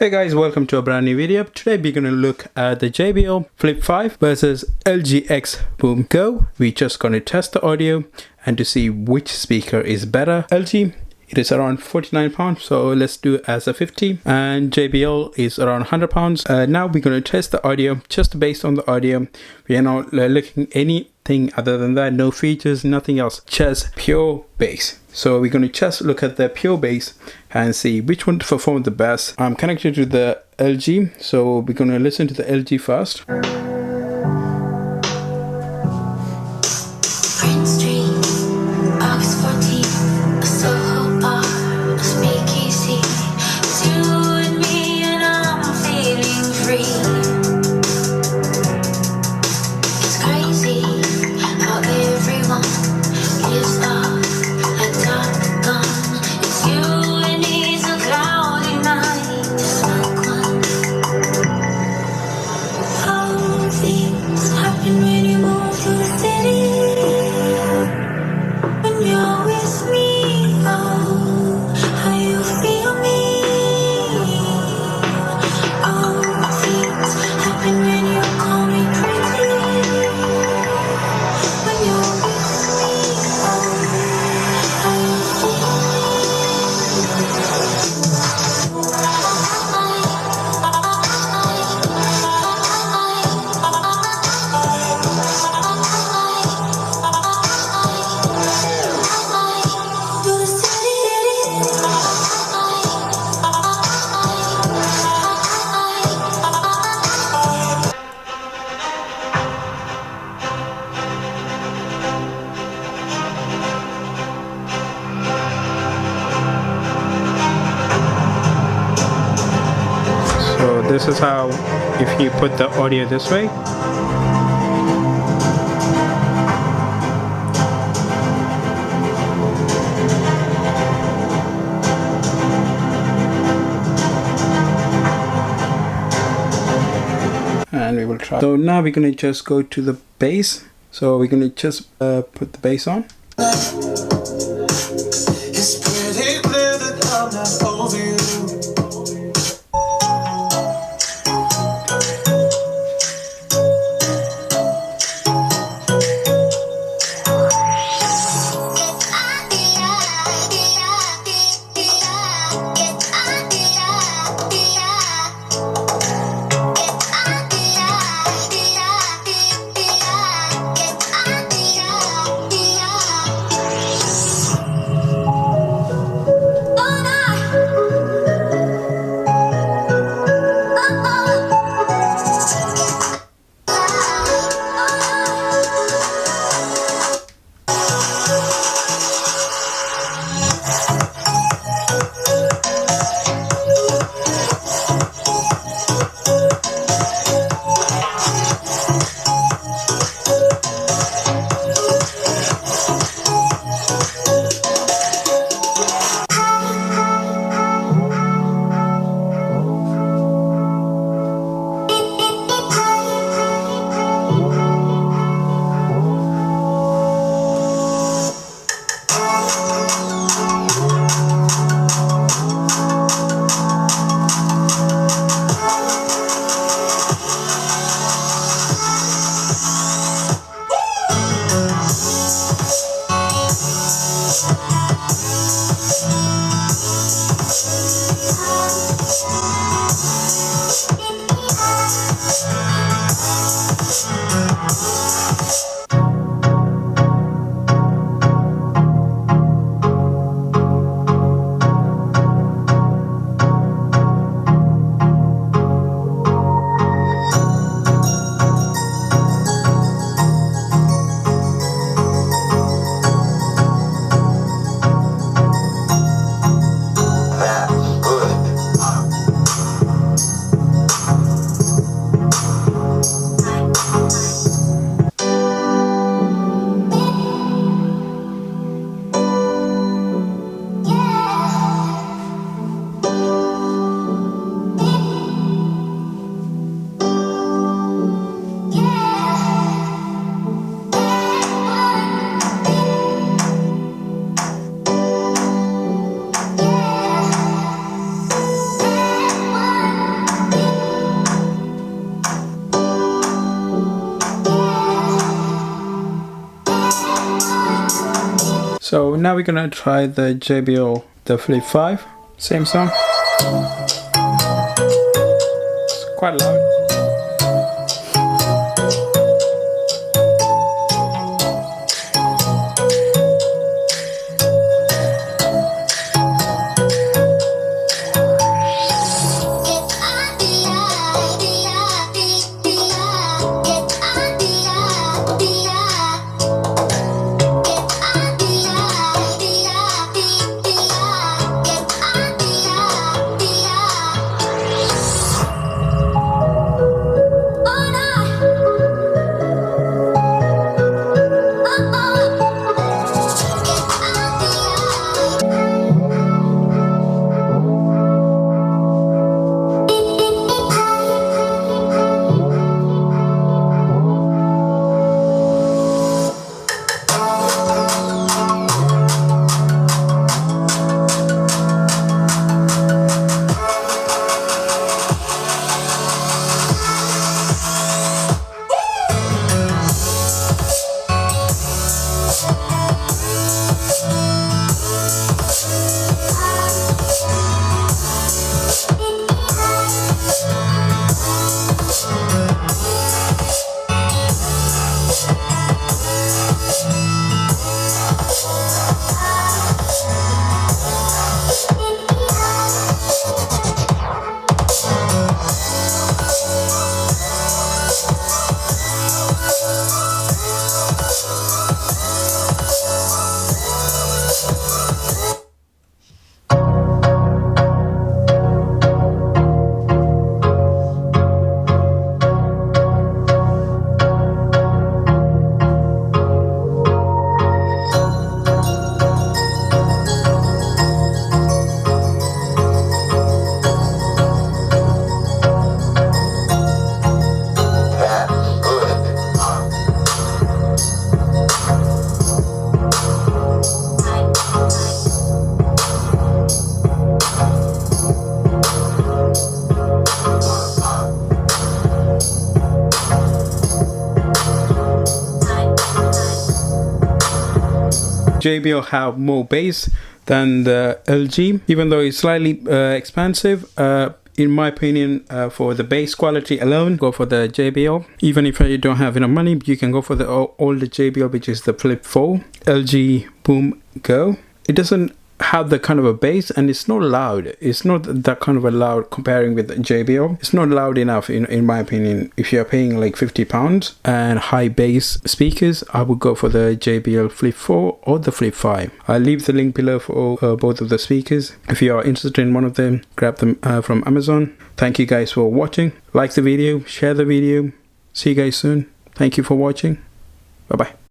Hey guys, welcome to a brand new video. Today we're going to look at the JBL Flip 5 versus LG Xboom Go. We're just going to test the audio and to see which speaker is better. LG, it is around £49, so let's do it as a 50, and JBL is around £100. Now we're going to test the audio just based on the audio. We are not looking anything other than that, no features, nothing else, just pure bass. So we're going to just look at the pure bass and see which one performed the best. I'm connected to the LG, so we're going to listen to the LG first. So this is how, if you put the audio this way, and we will try. So now we're going to just go to the bass. So we're going to just put the bass on. It's pretty clear that I'm not over you. So now we're gonna try the JBL, the Flip 5. Same sound. It's quite loud. JBL have more bass than the LG, even though it's slightly expensive. In my opinion, for the bass quality alone, go for the JBL. Even if you don't have enough money, you can go for the older JBL, which is the Flip 4 LG Boom Go. It doesn't have the kind of a bass, and it's not loud. It's not that kind of a loud comparing with the JBL. It's not loud enough in my opinion. If you're paying like £50 and high bass speakers, I would go for the JBL Flip 4 or the Flip 5. I'll leave the link below for both of the speakers. If you are interested in one of them, grab them from Amazon. Thank you guys for watching. Like the video, share the video. See you guys soon. Thank you for watching. Bye bye.